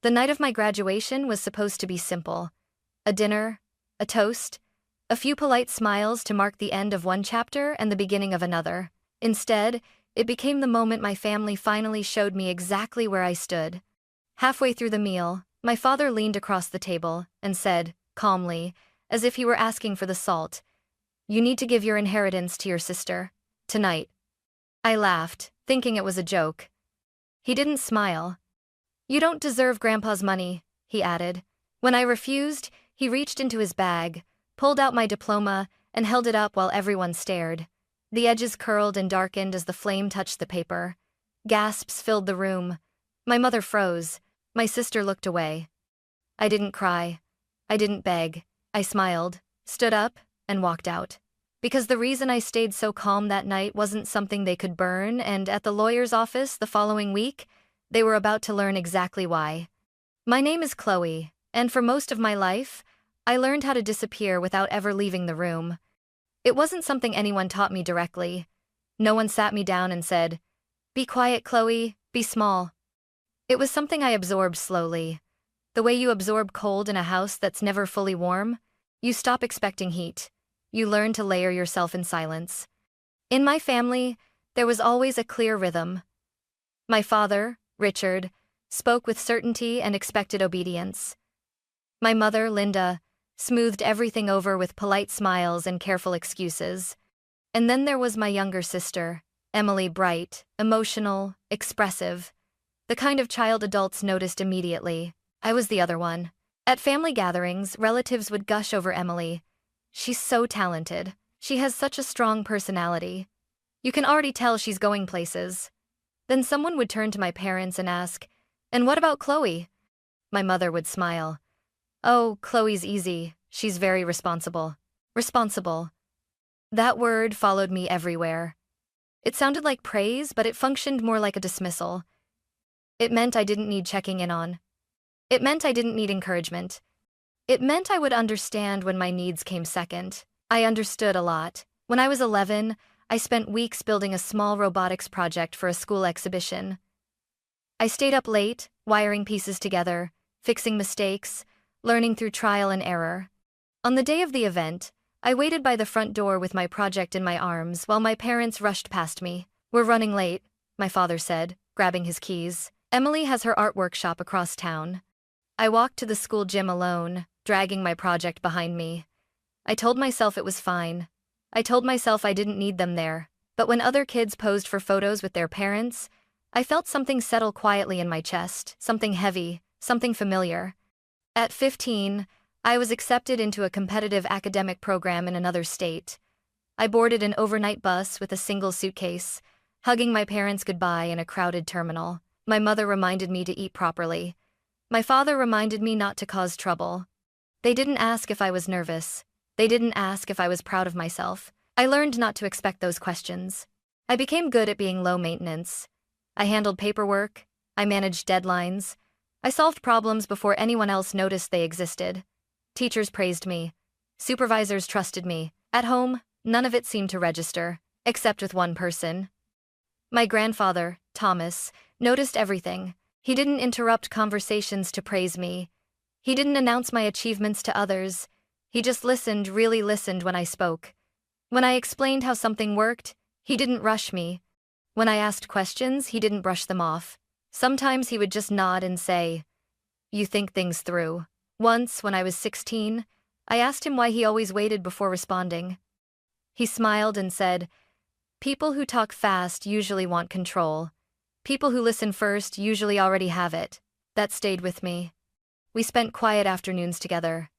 The night of my graduation was supposed to be simple. A dinner, a toast, a few polite smiles to mark the end of one chapter and the beginning of another. Instead, it became the moment my family finally showed me exactly where I stood. Halfway through the meal, my father leaned across the table and said, calmly, as if he were asking for the salt, "You need to give your inheritance to your sister. Tonight." I laughed, thinking it was a joke. He didn't smile. "You don't deserve Grandpa's money," he added. When I refused, he reached into his bag, pulled out my diploma, and held it up while everyone stared. The edges curled and darkened as the flame touched the paper. Gasps filled the room. My mother froze. My sister looked away. I didn't cry. I didn't beg. I smiled, stood up, and walked out. Because the reason I stayed so calm that night wasn't something they could burn, and at the lawyer's office the following week, they were about to learn exactly why. My name is Chloe, and for most of my life, I learned how to disappear without ever leaving the room. It wasn't something anyone taught me directly. No one sat me down and said, "Be quiet, Chloe, be small." It was something I absorbed slowly. The way you absorb cold in a house that's never fully warm, you stop expecting heat. You learn to layer yourself in silence. In my family, there was always a clear rhythm. My father, Richard, spoke with certainty and expected obedience. My mother, Linda, smoothed everything over with polite smiles and careful excuses. And then there was my younger sister, Emily, bright, emotional, expressive. The kind of child adults noticed immediately. I was the other one. At family gatherings, relatives would gush over Emily. "She's so talented. She has such a strong personality. You can already tell she's going places." Then someone would turn to my parents and ask, "And what about Chloe?" My mother would smile. "Oh, Chloe's easy. She's very responsible." Responsible. That word followed me everywhere. It sounded like praise, but it functioned more like a dismissal. It meant I didn't need checking in on. It meant I didn't need encouragement. It meant I would understand when my needs came second. I understood a lot. When I was 11, I spent weeks building a small robotics project for a school exhibition. I stayed up late, wiring pieces together, fixing mistakes, learning through trial and error. On the day of the event, I waited by the front door with my project in my arms while my parents rushed past me. "We're running late," my father said, grabbing his keys. "Emily has her art workshop across town." I walked to the school gym alone, dragging my project behind me. I told myself it was fine. I told myself I didn't need them there. But when other kids posed for photos with their parents, I felt something settle quietly in my chest, something heavy, something familiar. At 15, I was accepted into a competitive academic program in another state. I boarded an overnight bus with a single suitcase, hugging my parents goodbye in a crowded terminal. My mother reminded me to eat properly. My father reminded me not to cause trouble. They didn't ask if I was nervous. They didn't ask if I was proud of myself. I learned not to expect those questions. I became good at being low maintenance. I handled paperwork. I managed deadlines. I solved problems before anyone else noticed they existed. Teachers praised me. Supervisors trusted me. At home, none of it seemed to register, except with one person. My grandfather, Thomas, noticed everything. He didn't interrupt conversations to praise me. He didn't announce my achievements to others. He just listened, really listened when I spoke. When I explained how something worked, he didn't rush me. When I asked questions, he didn't brush them off. Sometimes he would just nod and say, "You think things through." Once, when I was 16, I asked him why he always waited before responding. He smiled and said, "People who talk fast usually want control. People who listen first usually already have it." That stayed with me. We spent quiet afternoons together.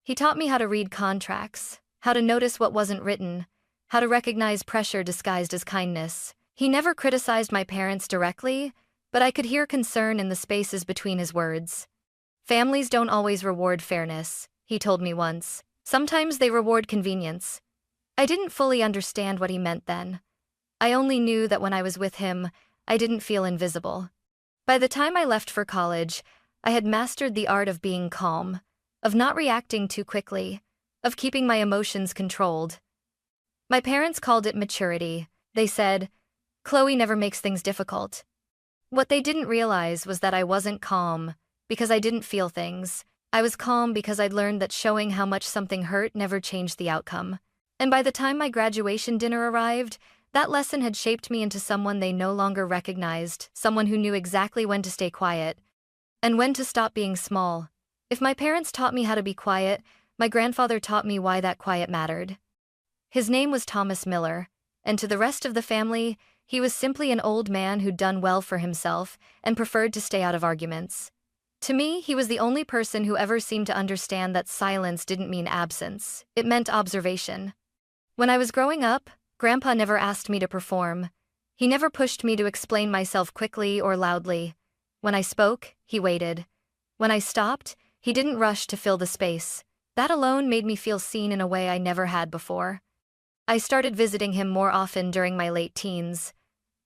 He taught me how to read contracts, how to notice what wasn't written, how to recognize pressure disguised as kindness. He never criticized my parents directly, but I could hear concern in the spaces between his words. "Families don't always reward fairness," he told me once. "Sometimes they reward convenience." I didn't fully understand what he meant then. I only knew that when I was with him, I didn't feel invisible. By the time I left for college, I had mastered the art of being calm, of not reacting too quickly, of keeping my emotions controlled. My parents called it maturity. They said, "Chloe never makes things difficult." What they didn't realize was that I wasn't calm, because I didn't feel things. I was calm because I'd learned that showing how much something hurt never changed the outcome. And by the time my graduation dinner arrived, that lesson had shaped me into someone they no longer recognized, someone who knew exactly when to stay quiet and when to stop being small. If my parents taught me how to be quiet, my grandfather taught me why that quiet mattered. His name was Thomas Miller, and to the rest of the family, he was simply an old man who'd done well for himself and preferred to stay out of arguments. To me, he was the only person who ever seemed to understand that silence didn't mean absence, it meant observation. When I was growing up, Grandpa never asked me to perform. He never pushed me to explain myself quickly or loudly. When I spoke, he waited. When I stopped, he didn't rush to fill the space. That alone made me feel seen in a way I never had before. I started visiting him more often during my late teens.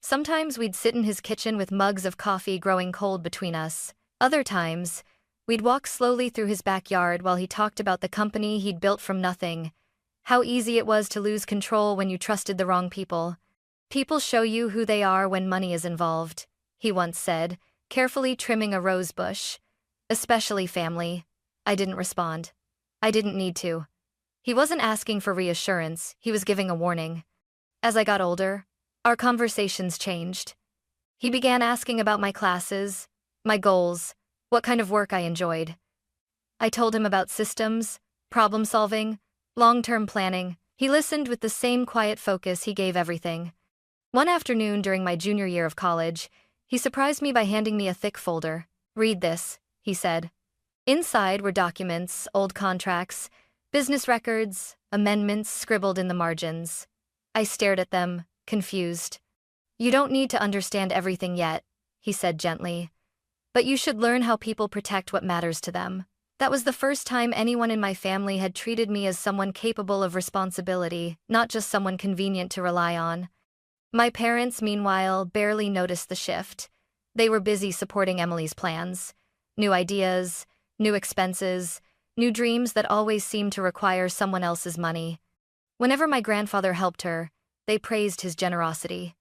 Sometimes we'd sit in his kitchen with mugs of coffee growing cold between us. Other times, we'd walk slowly through his backyard while he talked about the company he'd built from nothing. How easy it was to lose control when you trusted the wrong people. People show you who they are when money is involved, he once said, carefully trimming a rose bush. Especially family. I didn't respond. I didn't need to. He wasn't asking for reassurance, he was giving a warning. As I got older, our conversations changed. He began asking about my classes, my goals, what kind of work I enjoyed. I told him about systems, problem solving, long-term planning. He listened with the same quiet focus he gave everything. One afternoon during my junior year of college, he surprised me by handing me a thick folder. "Read this," he said. Inside were documents, old contracts, business records, amendments scribbled in the margins. I stared at them, confused. "You don't need to understand everything yet," he said gently. "But you should learn how people protect what matters to them." That was the first time anyone in my family had treated me as someone capable of responsibility, not just someone convenient to rely on. My parents, meanwhile, barely noticed the shift. They were busy supporting Emily's plans. New ideas, new expenses, new dreams that always seemed to require someone else's money. Whenever my grandfather helped her, they praised his generosity.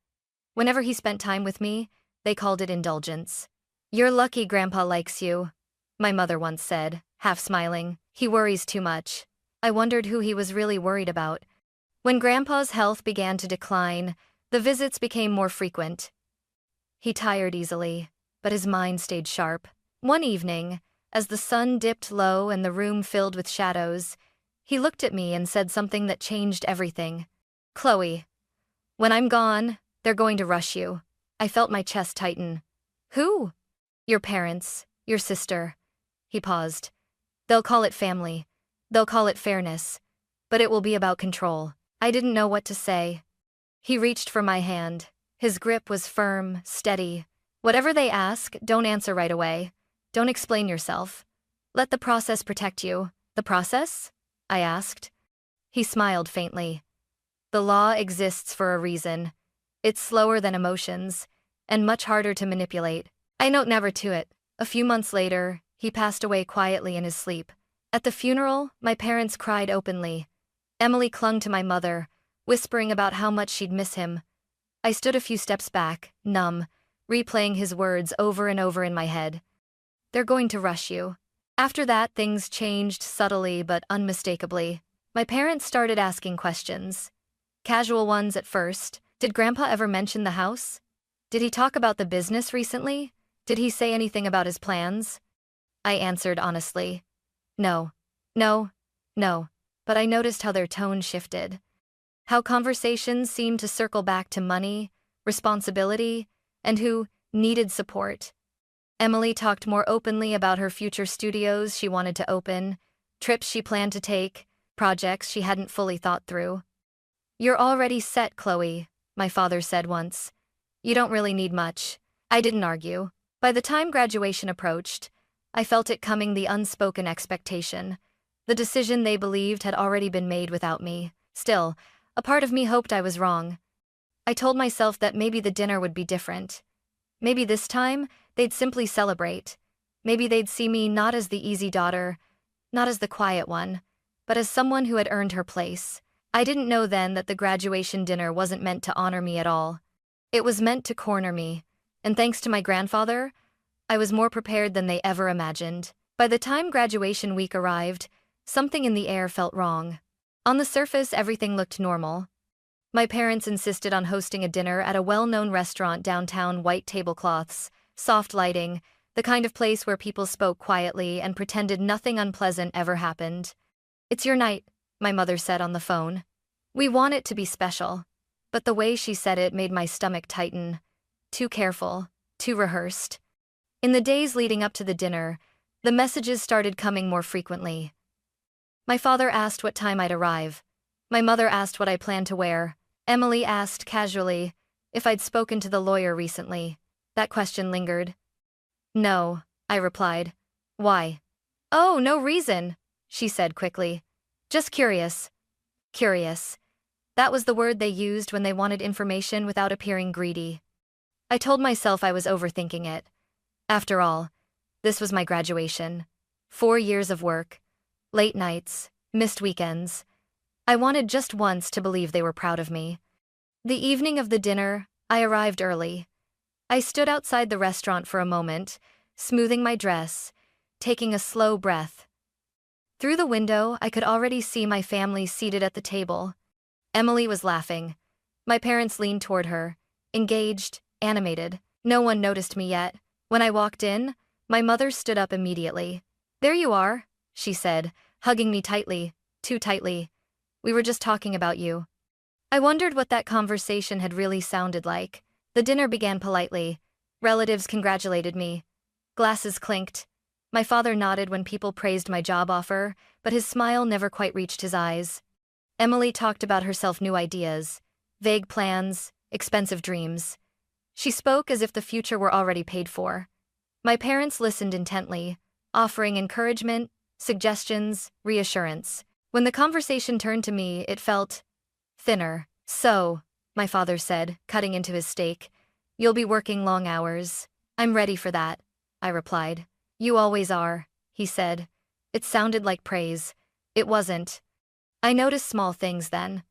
Whenever he spent time with me, they called it indulgence. "You're lucky Grandpa likes you," my mother once said, half smiling. "He worries too much." I wondered who he was really worried about. When Grandpa's health began to decline, the visits became more frequent. He tired easily, but his mind stayed sharp. One evening, as the sun dipped low and the room filled with shadows, he looked at me and said something that changed everything. "Chloe, when I'm gone, they're going to rush you." I felt my chest tighten. "Who?" "Your parents, your sister." He paused. "They'll call it family. They'll call it fairness. But it will be about control." I didn't know what to say. He reached for my hand. His grip was firm, steady. "Whatever they ask, don't answer right away. Don't explain yourself. Let the process protect you." "The process?" I asked. He smiled faintly. "The law exists for a reason. It's slower than emotions, and much harder to manipulate. I know never to it." A few months later, he passed away quietly in his sleep. At the funeral, my parents cried openly. Emily clung to my mother, whispering about how much she'd miss him. I stood a few steps back, numb, replaying his words over and over in my head. "They're going to rush you." After that, things changed subtly but unmistakably. My parents started asking questions. Casual ones at first. Did Grandpa ever mention the house? Did he talk about the business recently? Did he say anything about his plans? I answered honestly. No. But I noticed how their tone shifted. How conversations seemed to circle back to money, responsibility, and who needed support. Emily talked more openly about her future studios she wanted to open, trips she planned to take, projects she hadn't fully thought through. "You're already set, Chloe," my father said once. "You don't really need much." I didn't argue. By the time graduation approached, I felt it coming, the unspoken expectation. The decision they believed had already been made without me. Still, a part of me hoped I was wrong. I told myself that maybe the dinner would be different. Maybe this time, they'd simply celebrate. Maybe they'd see me not as the easy daughter, not as the quiet one, but as someone who had earned her place. I didn't know then that the graduation dinner wasn't meant to honor me at all. It was meant to corner me, and thanks to my grandfather, I was more prepared than they ever imagined. By the time graduation week arrived, something in the air felt wrong. On the surface, everything looked normal. My parents insisted on hosting a dinner at a well-known restaurant downtown, white tablecloths, soft lighting, the kind of place where people spoke quietly and pretended nothing unpleasant ever happened. "It's your night," my mother said on the phone. "We want it to be special." But the way she said it made my stomach tighten. Too careful, too rehearsed. In the days leading up to the dinner, the messages started coming more frequently. My father asked what time I'd arrive. My mother asked what I planned to wear. Emily asked casually if I'd spoken to the lawyer recently. That question lingered. "No," I replied. "Why?" "Oh, no reason," she said quickly. "Just curious." Curious. That was the word they used when they wanted information without appearing greedy. I told myself I was overthinking it. After all, this was my graduation. 4 years of work, late nights, missed weekends. I wanted just once to believe they were proud of me. The evening of the dinner, I arrived early. I stood outside the restaurant for a moment, smoothing my dress, taking a slow breath. Through the window, I could already see my family seated at the table. Emily was laughing. My parents leaned toward her, engaged, animated. No one noticed me yet. When I walked in, my mother stood up immediately. "There you are," she said, hugging me tightly, too tightly. "We were just talking about you." I wondered what that conversation had really sounded like. The dinner began politely. Relatives congratulated me. Glasses clinked. My father nodded when people praised my job offer, but his smile never quite reached his eyes. Emily talked about herself, new ideas, vague plans, expensive dreams. She spoke as if the future were already paid for. My parents listened intently, offering encouragement, suggestions, reassurance. When the conversation turned to me, it felt thinner. "So," my father said, cutting into his steak, "you'll be working long hours." "I'm ready for that," I replied. "You always are," he said. It sounded like praise. It wasn't. I noticed small things then.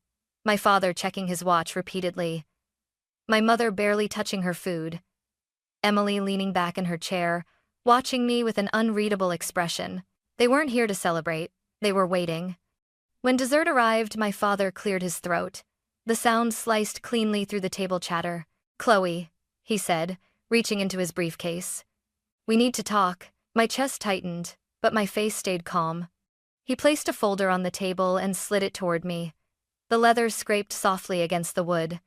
My father checking his watch repeatedly. My mother barely touching her food. Emily leaning back in her chair, watching me with an unreadable expression. They weren't here to celebrate. They were waiting. When dessert arrived, my father cleared his throat. The sound sliced cleanly through the table chatter. "Chloe," he said, reaching into his briefcase. "We need to talk." My chest tightened, but my face stayed calm. He placed a folder on the table and slid it toward me. The leather scraped softly against the wood.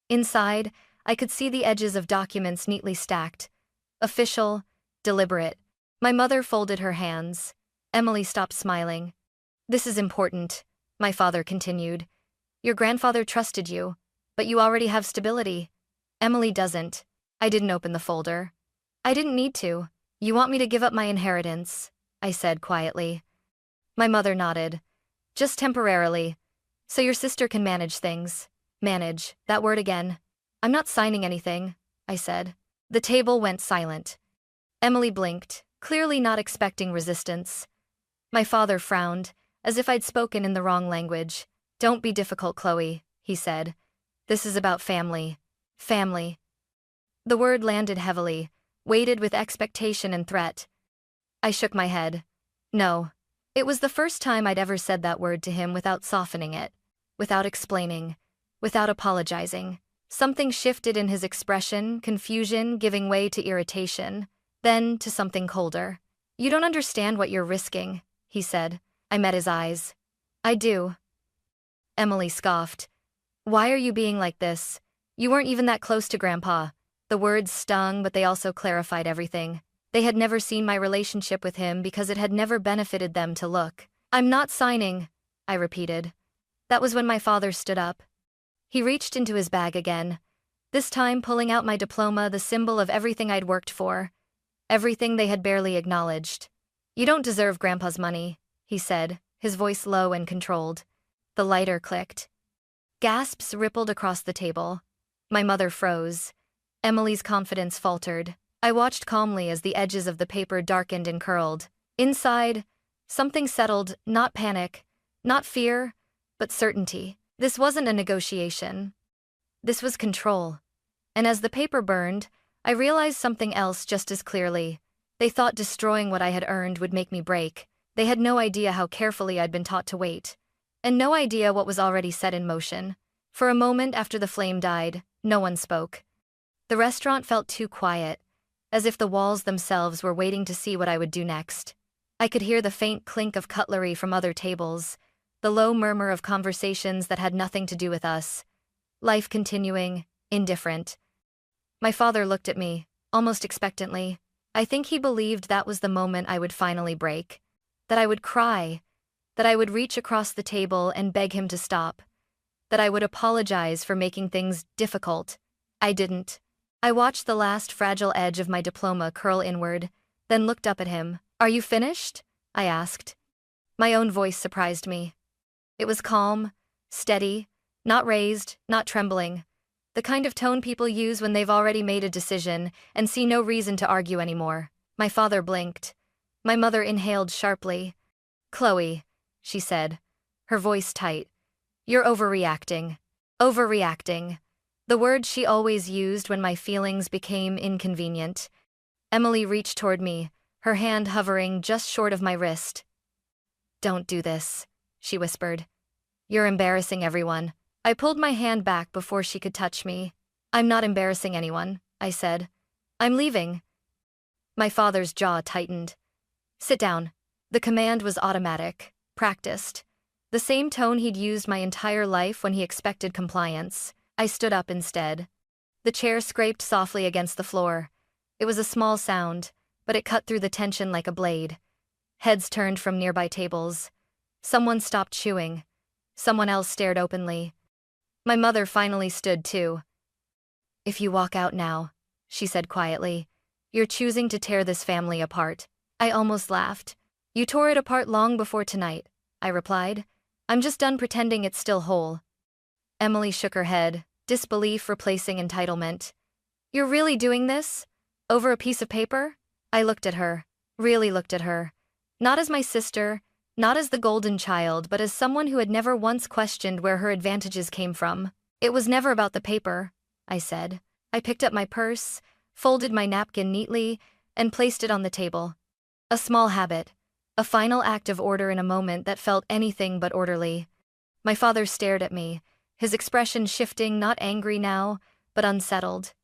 Inside, I could see the edges of documents neatly stacked. Official, deliberate. My mother folded her hands. Emily stopped smiling. "This is important," my father continued. "Your grandfather trusted you, but you already have stability. Emily doesn't." I didn't open the folder. "I didn't need to." "You want me to give up my inheritance," I said quietly. My mother nodded. "Just temporarily. So your sister can manage things." Manage, that word again. "I'm not signing anything," I said. The table went silent. Emily blinked, clearly not expecting resistance. My father frowned, as if I'd spoken in the wrong language. "Don't be difficult, Chloe," he said. "This is about family." Family. The word landed heavily, weighted with expectation and threat. I shook my head. No. It was the first time I'd ever said that word to him without softening it, without explaining, without apologizing. Something shifted in his expression, confusion giving way to irritation, then to something colder. "You don't understand what you're risking," he said. I met his eyes. "I do." Emily scoffed. "Why are you being like this? You weren't even that close to Grandpa." The words stung, but they also clarified everything. They had never seen my relationship with him because it had never benefited them to look. "I'm not signing," I repeated. That was when my father stood up. He reached into his bag again, this time pulling out my diploma, the symbol of everything I'd worked for, everything they had barely acknowledged. "You don't deserve Grandpa's money," he said, his voice low and controlled. The lighter clicked. Gasps rippled across the table. My mother froze. Emily's confidence faltered. I watched calmly as the edges of the paper darkened and curled. Inside, something settled, not panic, not fear, but certainty. This wasn't a negotiation. This was control. And as the paper burned, I realized something else just as clearly. They thought destroying what I had earned would make me break. They had no idea how carefully I'd been taught to wait. And no idea what was already set in motion. For a moment after the flame died, no one spoke. The restaurant felt too quiet, as if the walls themselves were waiting to see what I would do next. I could hear the faint clink of cutlery from other tables, the low murmur of conversations that had nothing to do with us. Life continuing, indifferent. My father looked at me, almost expectantly. I think he believed that was the moment I would finally break. That I would cry. That I would reach across the table and beg him to stop. That I would apologize for making things difficult. I didn't. I watched the last fragile edge of my diploma curl inward, then looked up at him. "Are you finished?" I asked. My own voice surprised me. It was calm, steady, not raised, not trembling. The kind of tone people use when they've already made a decision and see no reason to argue anymore. My father blinked. My mother inhaled sharply. "Chloe," she said, her voice tight. "You're overreacting." Overreacting. The word she always used when my feelings became inconvenient. Emily reached toward me, her hand hovering just short of my wrist. "Don't do this," she whispered. "You're embarrassing everyone." I pulled my hand back before she could touch me. "I'm not embarrassing anyone," I said. "I'm leaving." My father's jaw tightened. "Sit down." The command was automatic, practiced. The same tone he'd used my entire life when he expected compliance. I stood up instead. The chair scraped softly against the floor. It was a small sound, but it cut through the tension like a blade. Heads turned from nearby tables. Someone stopped chewing. Someone else stared openly. My mother finally stood too. "If you walk out now," she said quietly, "you're choosing to tear this family apart." I almost laughed. "You tore it apart long before tonight," I replied. "I'm just done pretending it's still whole." Emily shook her head, disbelief replacing entitlement. "You're really doing this? Over a piece of paper?" I looked at her, really looked at her. Not as my sister, not as the golden child, but as someone who had never once questioned where her advantages came from. "It was never about the paper," I said. I picked up my purse, folded my napkin neatly, and placed it on the table. A small habit, a final act of order in a moment that felt anything but orderly. My father stared at me, his expression shifting, not angry now, but unsettled.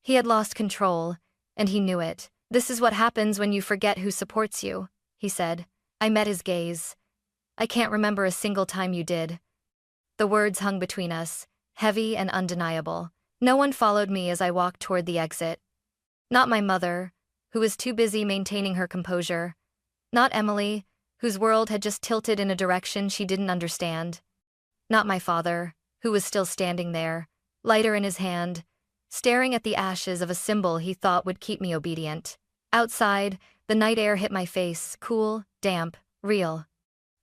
He had lost control, and he knew it. "This is what happens when you forget who supports you," he said. I met his gaze. "I can't remember a single time you did." The words hung between us, heavy and undeniable. No one followed me as I walked toward the exit. Not my mother, who was too busy maintaining her composure. Not Emily, whose world had just tilted in a direction she didn't understand. Not my father, who was still standing there, lighter in his hand, staring at the ashes of a symbol he thought would keep me obedient. Outside, the night air hit my face, cool, damp, real.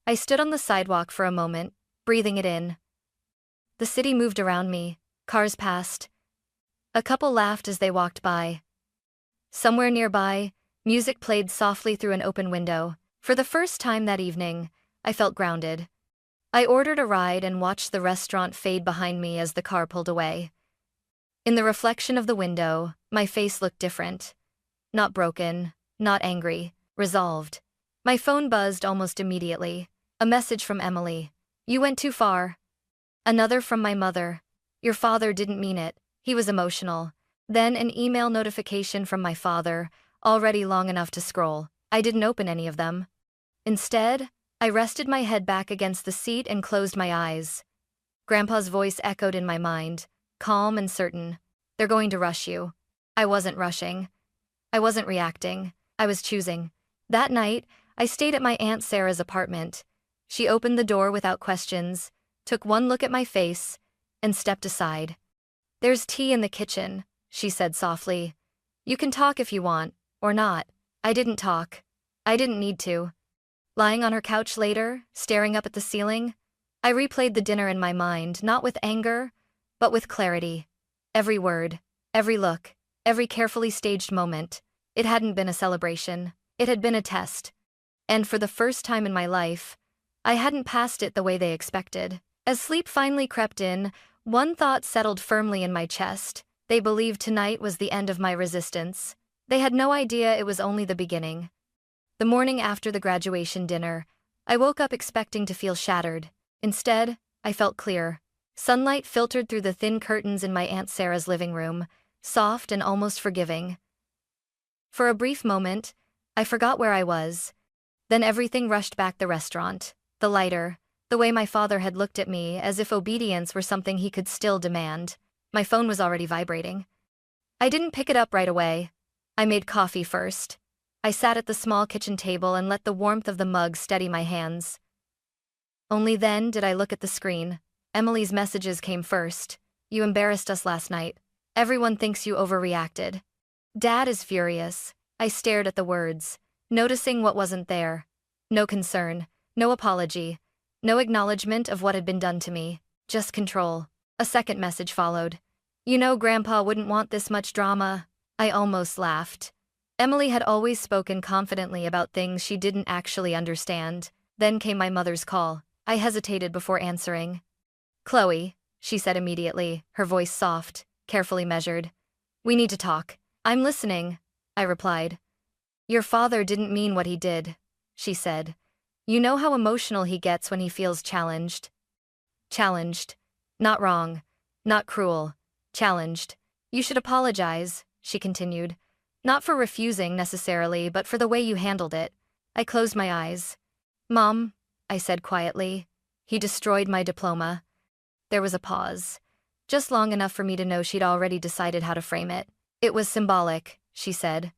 I stood on the sidewalk for a moment, breathing it in. The city moved around me, cars passed. A couple laughed as they walked by. Somewhere nearby, music played softly through an open window. For the first time that evening, I felt grounded. I ordered a ride and watched the restaurant fade behind me as the car pulled away. In the reflection of the window, my face looked different. Not broken, not angry, resolved. My phone buzzed almost immediately. A message from Emily. "You went too far." Another from my mother. "Your father didn't mean it. He was emotional." Then an email notification from my father, already long enough to scroll. I didn't open any of them. Instead, I rested my head back against the seat and closed my eyes. Grandpa's voice echoed in my mind, calm and certain. "They're going to rush you." I wasn't rushing. I wasn't reacting. I was choosing. That night, I stayed at my Aunt Sarah's apartment. She opened the door without questions, took one look at my face, and stepped aside. "There's tea in the kitchen," she said softly. "You can talk if you want, or not." I didn't talk. I didn't need to. Lying on her couch later, staring up at the ceiling, I replayed the dinner in my mind, not with anger, but with clarity. Every word, every look, every carefully staged moment. It hadn't been a celebration. It had been a test. And for the first time in my life, I hadn't passed it the way they expected. As sleep finally crept in, one thought settled firmly in my chest. They believed tonight was the end of my resistance. They had no idea it was only the beginning. The morning after the graduation dinner, I woke up expecting to feel shattered. Instead, I felt clear. Sunlight filtered through the thin curtains in my Aunt Sarah's living room, soft and almost forgiving. For a brief moment, I forgot where I was. Then everything rushed back: the restaurant, the lighter, the way my father had looked at me as if obedience were something he could still demand. My phone was already vibrating. I didn't pick it up right away. I made coffee first. I sat at the small kitchen table and let the warmth of the mug steady my hands. Only then did I look at the screen. Emily's messages came first. "You embarrassed us last night. Everyone thinks you overreacted. Dad is furious." I stared at the words, noticing what wasn't there. No concern, no apology, no acknowledgement of what had been done to me, just control. A second message followed. "You know Grandpa wouldn't want this much drama." I almost laughed. Emily had always spoken confidently about things she didn't actually understand. Then came my mother's call. I hesitated before answering. "Chloe," she said immediately, her voice soft, carefully measured. "We need to talk." "I'm listening," I replied. "Your father didn't mean what he did," she said. "You know how emotional he gets when he feels challenged." "Challenged. Not wrong. Not cruel. Challenged. You should apologize," she continued. "Not for refusing necessarily, but for the way you handled it." I closed my eyes. "Mom," I said quietly, "he destroyed my diploma." There was a pause, just long enough for me to know she'd already decided how to frame it. "It was symbolic," she said.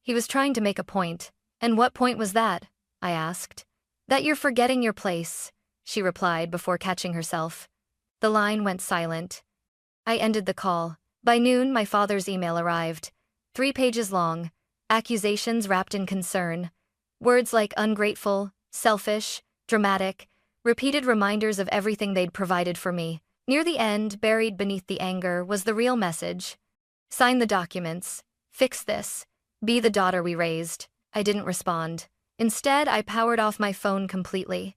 "He was trying to make a point." "And what point was that?" I asked. "That you're forgetting your place," she replied before catching herself. The line went silent. I ended the call. By noon, my father's email arrived. 3 pages long, accusations wrapped in concern. Words like ungrateful, selfish, dramatic, repeated reminders of everything they'd provided for me. Near the end, buried beneath the anger, was the real message. "Sign the documents. Fix this. Be the daughter we raised." I didn't respond. Instead, I powered off my phone completely.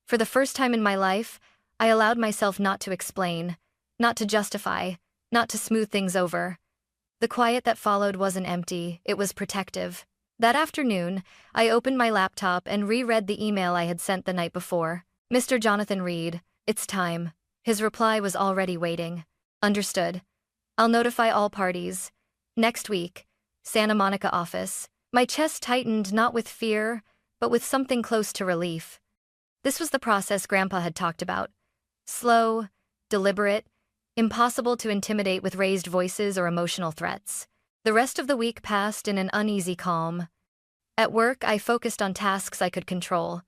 For the first time in my life, I allowed myself not to explain, not to justify, not to smooth things over. The quiet that followed wasn't empty, it was protective. That afternoon, I opened my laptop and reread the email I had sent the night before. "Mr. Jonathan Reed, it's time." His reply was already waiting. "Understood. I'll notify all parties. Next week, Santa Monica office." My chest tightened, not with fear, but with something close to relief. This was the process Grandpa had talked about. Slow, deliberate, impossible to intimidate with raised voices or emotional threats. The rest of the week passed in an uneasy calm. At work, I focused on tasks I could control.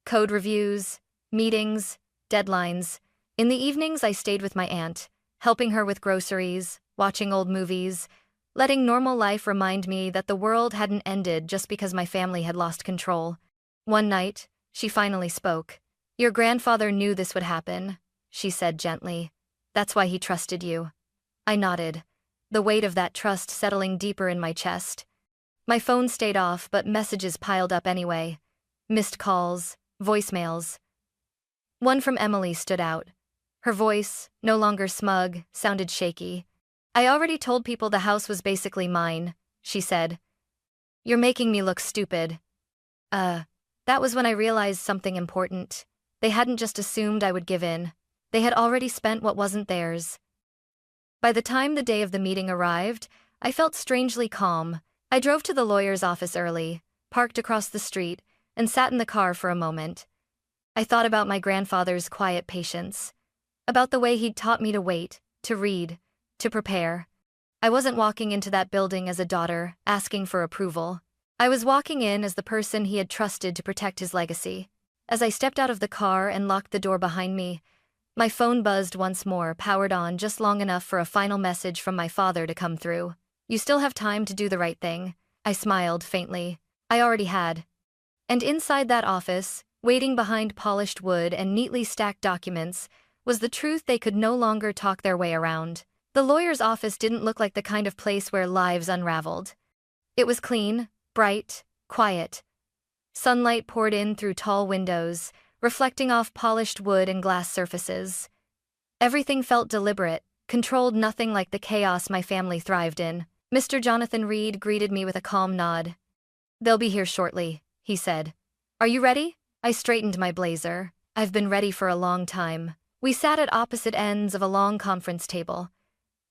Code reviews, meetings, deadlines. In the evenings, I stayed with my aunt, helping her with groceries, watching old movies, letting normal life remind me that the world hadn't ended just because my family had lost control. One night, she finally spoke. "Your grandfather knew this would happen," she said gently. "That's why he trusted you." I nodded, the weight of that trust settling deeper in my chest. My phone stayed off, but messages piled up anyway. Missed calls, voicemails. One from Emily stood out. Her voice, no longer smug, sounded shaky. "I already told people the house was basically mine," she said. "You're making me look stupid." That was when I realized something important. They hadn't just assumed I would give in. They had already spent what wasn't theirs. By the time the day of the meeting arrived, I felt strangely calm. I drove to the lawyer's office early, parked across the street, and sat in the car for a moment. I thought about my grandfather's quiet patience, about the way he'd taught me to wait, to read, to prepare. I wasn't walking into that building as a daughter, asking for approval. I was walking in as the person he had trusted to protect his legacy. As I stepped out of the car and locked the door behind me, my phone buzzed once more, powered on just long enough for a final message from my father to come through. "You still have time to do the right thing." I smiled faintly. I already had. And inside that office, waiting behind polished wood and neatly stacked documents, was the truth they could no longer talk their way around. The lawyer's office didn't look like the kind of place where lives unraveled. It was clean, bright, quiet. Sunlight poured in through tall windows, reflecting off polished wood and glass surfaces. Everything felt deliberate, controlled nothing like the chaos my family thrived in. Mr. Jonathan Reed greeted me with a calm nod. "They'll be here shortly," he said. "Are you ready?" I straightened my blazer. "I've been ready for a long time." We sat at opposite ends of a long conference table.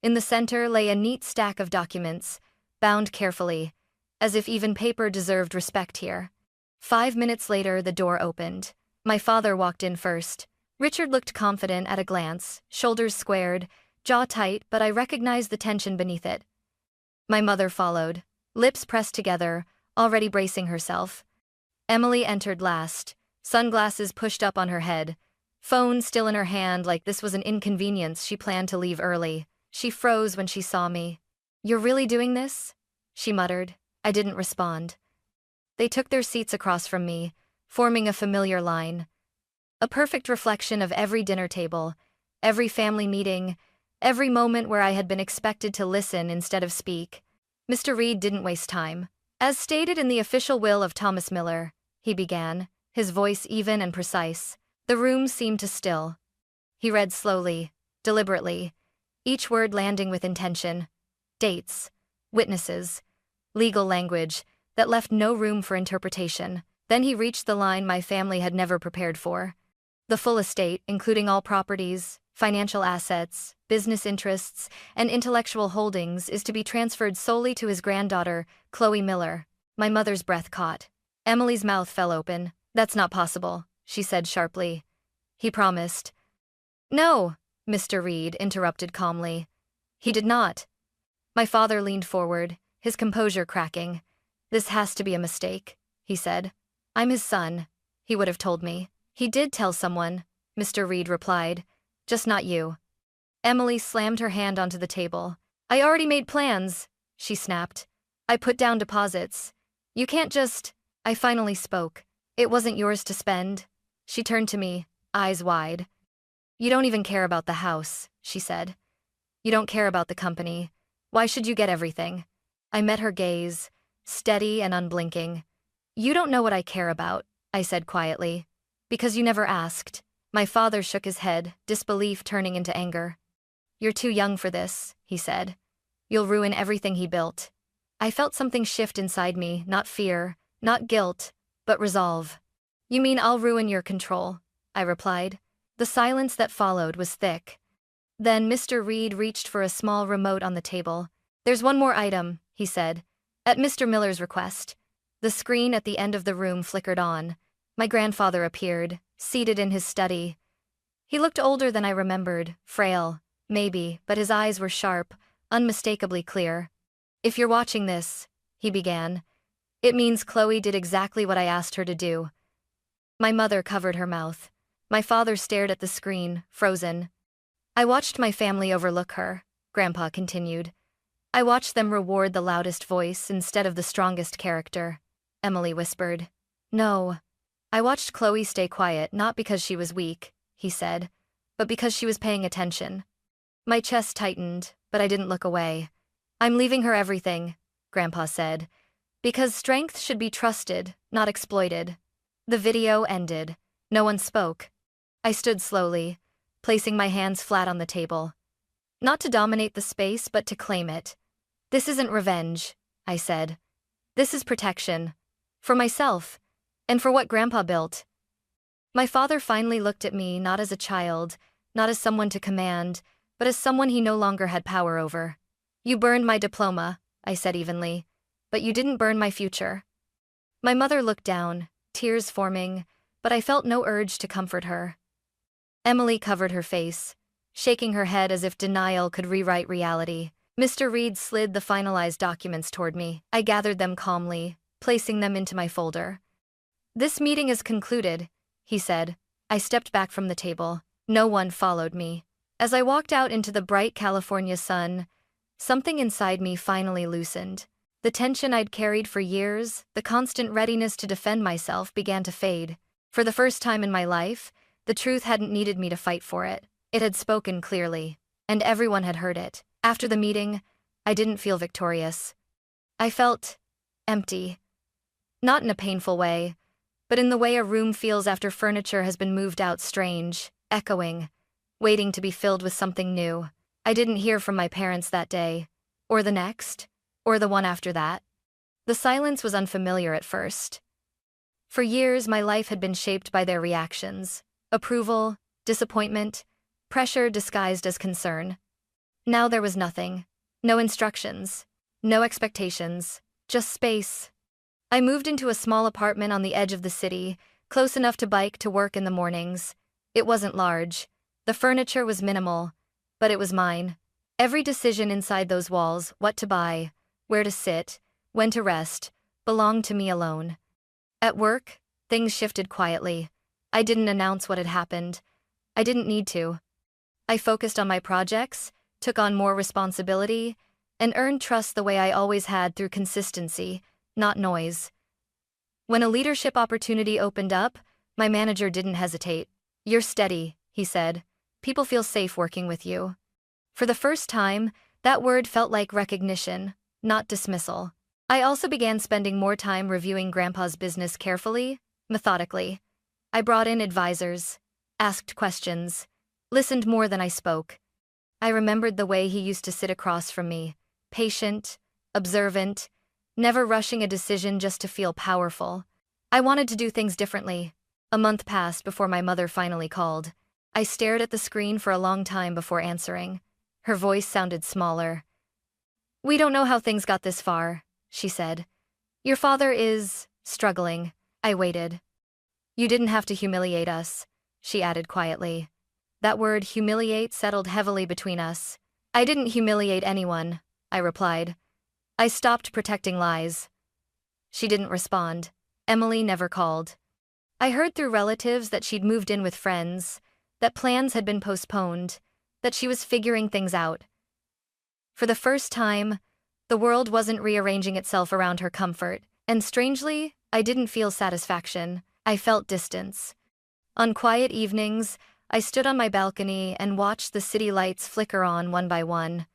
In the center lay a neat stack of documents, bound carefully, as if even paper deserved respect here. 5 minutes later, the door opened. My father walked in first. Richard looked confident at a glance, shoulders squared, jaw tight, but I recognized the tension beneath it. My mother followed, lips pressed together, already bracing herself. Emily entered last, sunglasses pushed up on her head, phone still in her hand like this was an inconvenience she planned to leave early. She froze when she saw me. "You're really doing this?" she muttered. I didn't respond. They took their seats across from me, forming a familiar line. A perfect reflection of every dinner table, every family meeting, every moment where I had been expected to listen instead of speak. Mr. Reed didn't waste time. "As stated in the official will of Thomas Miller," he began, his voice even and precise. The room seemed to still. He read slowly, deliberately, each word landing with intention. Dates, witnesses, legal language that left no room for interpretation. Then he reached the line my family had never prepared for. The full estate, including all properties, financial assets, business interests, and intellectual holdings, is to be transferred solely to his granddaughter, Chloe Miller. My mother's breath caught. Emily's mouth fell open. "That's not possible," she said sharply. "He promised." "No," Mr. Reed interrupted calmly. "He did not." My father leaned forward, his composure cracking. "This has to be a mistake," he said. "I'm his son," he would have told me. "He did tell someone," Mr. Reed replied. "Just not you." Emily slammed her hand onto the table. "I already made plans," she snapped. "I put down deposits. You can't just—" I finally spoke. "It wasn't yours to spend." She turned to me, eyes wide. "You don't even care about the house," she said. "You don't care about the company. Why should you get everything?" I met her gaze, steady and unblinking. "You don't know what I care about," I said quietly. "Because you never asked." My father shook his head, disbelief turning into anger. "You're too young for this," he said. "You'll ruin everything he built." I felt something shift inside me, not fear, not guilt, but resolve. "You mean I'll ruin your control?" I replied. The silence that followed was thick. Then Mr. Reed reached for a small remote on the table. "There's one more item," he said, "at Mr. Miller's request." The screen at the end of the room flickered on. My grandfather appeared, seated in his study. He looked older than I remembered, frail, maybe, but his eyes were sharp, unmistakably clear. "If you're watching this," he began, "it means Chloe did exactly what I asked her to do." My mother covered her mouth. My father stared at the screen, frozen. "I watched my family overlook her," Grandpa continued. "I watched them reward the loudest voice instead of the strongest character," Emily whispered. "No. I watched Chloe stay quiet not because she was weak," he said, "but because she was paying attention." My chest tightened, but I didn't look away. "I'm leaving her everything," Grandpa said, "because strength should be trusted, not exploited." The video ended. No one spoke. I stood slowly, placing my hands flat on the table. Not to dominate the space, but to claim it. "This isn't revenge," I said. "This is protection. For myself, and for what Grandpa built." My father finally looked at me not as a child, not as someone to command, but as someone he no longer had power over. "You burned my diploma," I said evenly, "but you didn't burn my future." My mother looked down, tears forming, but I felt no urge to comfort her. Emily covered her face, shaking her head as if denial could rewrite reality. Mr. Reed slid the finalized documents toward me. I gathered them calmly, placing them into my folder. "This meeting is concluded," he said. I stepped back from the table. No one followed me. As I walked out into the bright California sun, something inside me finally loosened. The tension I'd carried for years, the constant readiness to defend myself, began to fade. For the first time in my life, the truth hadn't needed me to fight for it. It had spoken clearly, and everyone had heard it. After the meeting, I didn't feel victorious. I felt empty. Not in a painful way, but in the way a room feels after furniture has been moved out, strange, echoing, waiting to be filled with something new. I didn't hear from my parents that day, or the next, or the one after that. The silence was unfamiliar at first. For years, my life had been shaped by their reactions: approval, disappointment, pressure disguised as concern. Now there was nothing. No instructions. No expectations. Just space. I moved into a small apartment on the edge of the city, close enough to bike to work in the mornings. It wasn't large. The furniture was minimal, but it was mine. Every decision inside those walls, what to buy, where to sit, when to rest, belonged to me alone. At work, things shifted quietly. I didn't announce what had happened. I didn't need to. I focused on my projects, took on more responsibility, and earned trust the way I always had, through consistency, not noise. When a leadership opportunity opened up, my manager didn't hesitate. "You're steady," he said. "People feel safe working with you." For the first time, that word felt like recognition, not dismissal. I also began spending more time reviewing Grandpa's business carefully, methodically. I brought in advisors, asked questions, listened more than I spoke. I remembered the way he used to sit across from me, patient, observant, never rushing a decision just to feel powerful. I wanted to do things differently. A month passed before my mother finally called. I stared at the screen for a long time before answering. Her voice sounded smaller. "We don't know how things got this far," she said. "Your father is struggling." I waited. "You didn't have to humiliate us," she added quietly. That word, humiliate, settled heavily between us. "I didn't humiliate anyone," I replied. "I stopped protecting lies." She didn't respond. Emily never called. I heard through relatives that she'd moved in with friends, that plans had been postponed, that she was figuring things out. For the first time, the world wasn't rearranging itself around her comfort, and strangely, I didn't feel satisfaction. I felt distance. On quiet evenings, I stood on my balcony and watched the city lights flicker on one by one.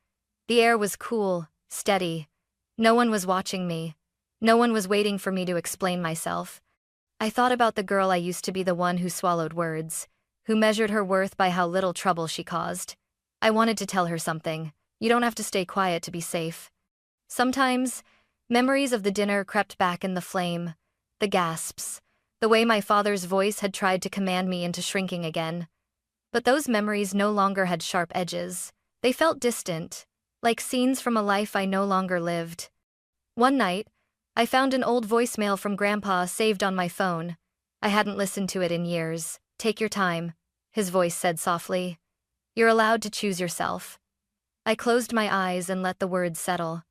The air was cool, steady. No one was watching me. No one was waiting for me to explain myself. I thought about the girl I used to be, the one who swallowed words, who measured her worth by how little trouble she caused. I wanted to tell her something. You don't have to stay quiet to be safe. Sometimes, memories of the dinner crept back in the flame, the gasps, the way my father's voice had tried to command me into shrinking again. But those memories no longer had sharp edges. They felt distant, like scenes from a life I no longer lived. One night, I found an old voicemail from Grandpa saved on my phone. I hadn't listened to it in years. "Take your time," his voice said softly. "You're allowed to choose yourself." I closed my eyes and let the words settle.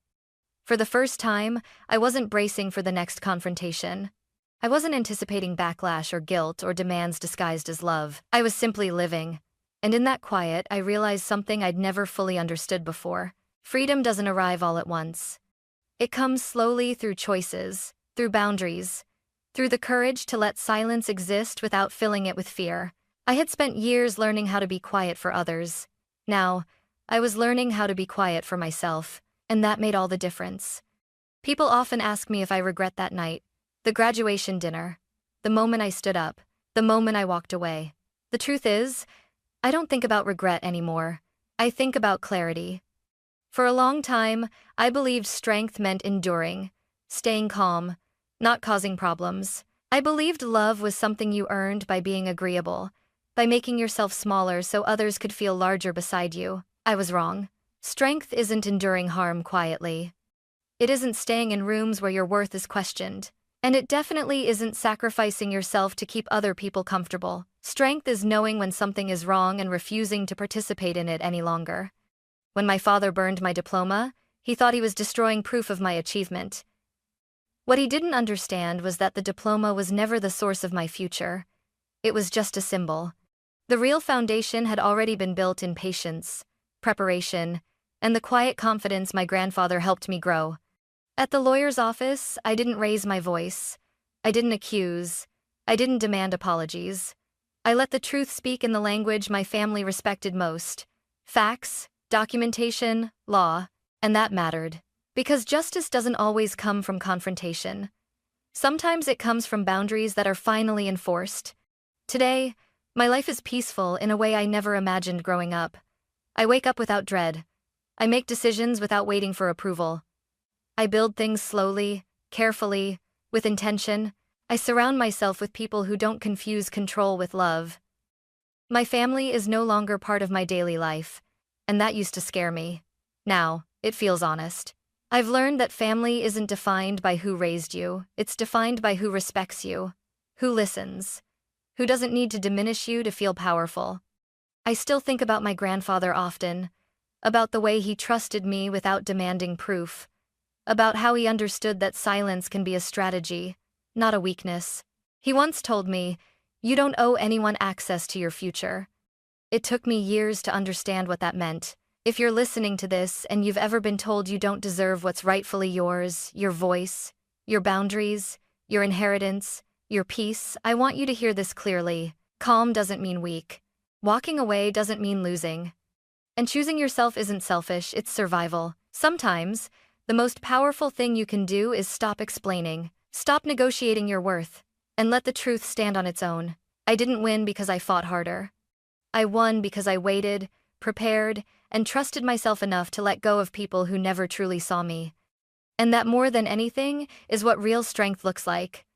For the first time, I wasn't bracing for the next confrontation. I wasn't anticipating backlash or guilt or demands disguised as love. I was simply living. And in that quiet, I realized something I'd never fully understood before. Freedom doesn't arrive all at once. It comes slowly, through choices, through boundaries, through the courage to let silence exist without filling it with fear. I had spent years learning how to be quiet for others. Now, I was learning how to be quiet for myself, and that made all the difference. People often ask me if I regret that night, the graduation dinner, the moment I stood up, the moment I walked away. The truth is, I don't think about regret anymore. I think about clarity. For a long time, I believed strength meant enduring, staying calm, not causing problems. I believed love was something you earned by being agreeable, by making yourself smaller so others could feel larger beside you. I was wrong. Strength isn't enduring harm quietly. It isn't staying in rooms where your worth is questioned. And it definitely isn't sacrificing yourself to keep other people comfortable. Strength is knowing when something is wrong and refusing to participate in it any longer. When my father burned my diploma, he thought he was destroying proof of my achievement. What he didn't understand was that the diploma was never the source of my future. It was just a symbol. The real foundation had already been built in patience, preparation, and the quiet confidence my grandfather helped me grow. At the lawyer's office, I didn't raise my voice. I didn't accuse. I didn't demand apologies. I let the truth speak in the language my family respected most. Facts, documentation, law, and that mattered. Because justice doesn't always come from confrontation. Sometimes it comes from boundaries that are finally enforced. Today, my life is peaceful in a way I never imagined growing up. I wake up without dread. I make decisions without waiting for approval. I build things slowly, carefully, with intention. I surround myself with people who don't confuse control with love. My family is no longer part of my daily life, and that used to scare me. Now, it feels honest. I've learned that family isn't defined by who raised you, it's defined by who respects you, who listens, who doesn't need to diminish you to feel powerful. I still think about my grandfather often, about the way he trusted me without demanding proof, about how he understood that silence can be a strategy, not a weakness. He once told me, "You don't owe anyone access to your future." It took me years to understand what that meant. If you're listening to this and you've ever been told you don't deserve what's rightfully yours, your voice, your boundaries, your inheritance, your peace, I want you to hear this clearly. Calm doesn't mean weak. Walking away doesn't mean losing. And choosing yourself isn't selfish, it's survival. Sometimes, the most powerful thing you can do is stop explaining, stop negotiating your worth, and let the truth stand on its own. I didn't win because I fought harder. I won because I waited, prepared, and trusted myself enough to let go of people who never truly saw me. And that more than anything is what real strength looks like.